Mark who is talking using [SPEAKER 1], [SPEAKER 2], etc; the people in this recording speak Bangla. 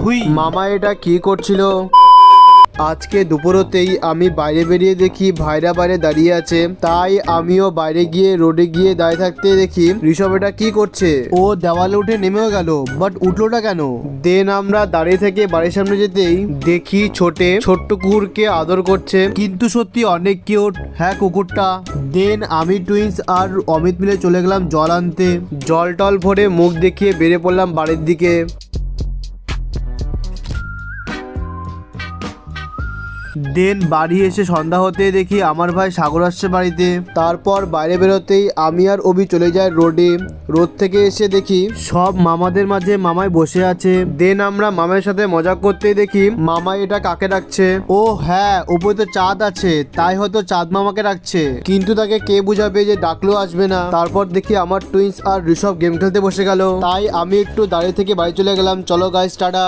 [SPEAKER 1] হুই।
[SPEAKER 2] মামা এটা কি করছিল? আজকে দুপুরতেই আমি বাইরে বেরিয়ে দেখি ভাইরা বাইরে দাঁড়িয়ে আছে, তাই আমিও বাইরে গিয়ে রোডে গিয়ে দাঁড়িয়ে থাকতে দেখি ঋষভ এটা কি করছে। ও দেওয়ালে উঠে নেমেও গেল, বাট উঠলোটা কেন? দেন আমরা দাঁড়িয়ে থেকে বাড়ির সামনে যেতেই দেখি ছোট্ট কুকুরকে আদর করছে, কিন্তু সত্যি অনেক কিউট। হ্যাঁ কুকুরটা। দেন আমি টুইন্স আর অমিত মিলে চলে গেলাম জল আনতে। জল টল ভরে মুখ দেখিয়ে বেরিয়ে পড়লাম বাড়ির দিকে। দেন বাড়ি এসে সন্ধ্যা হতে দেখি আমার ভাই সাগর আসছে বাড়িতে। তারপর বাইরে বেরোতেই আমি আর অভি চলে যাই রোডে। রোড থেকে এসে দেখি সব মামাদের মাঝে মামাই বসে আছে। দেন আমরা মামার সাথে মজা করতেই দেখি মামাই এটা কাকে ডাকছে। ও হ্যাঁ, উপরে তো চাঁদ আছে, তাই হয়তো চাঁদ মামাকে ডাকছে, কিন্তু তাকে কে বুঝাবে যে ডাকলেও আসবে না। তারপর দেখি আমার টুইন্স আর ঋষভ গেম খেলতে বসে গেল, তাই আমি একটু দাঁড়িয়ে থেকে বাড়ি চলে গেলাম। চলো গাইস, টাটা।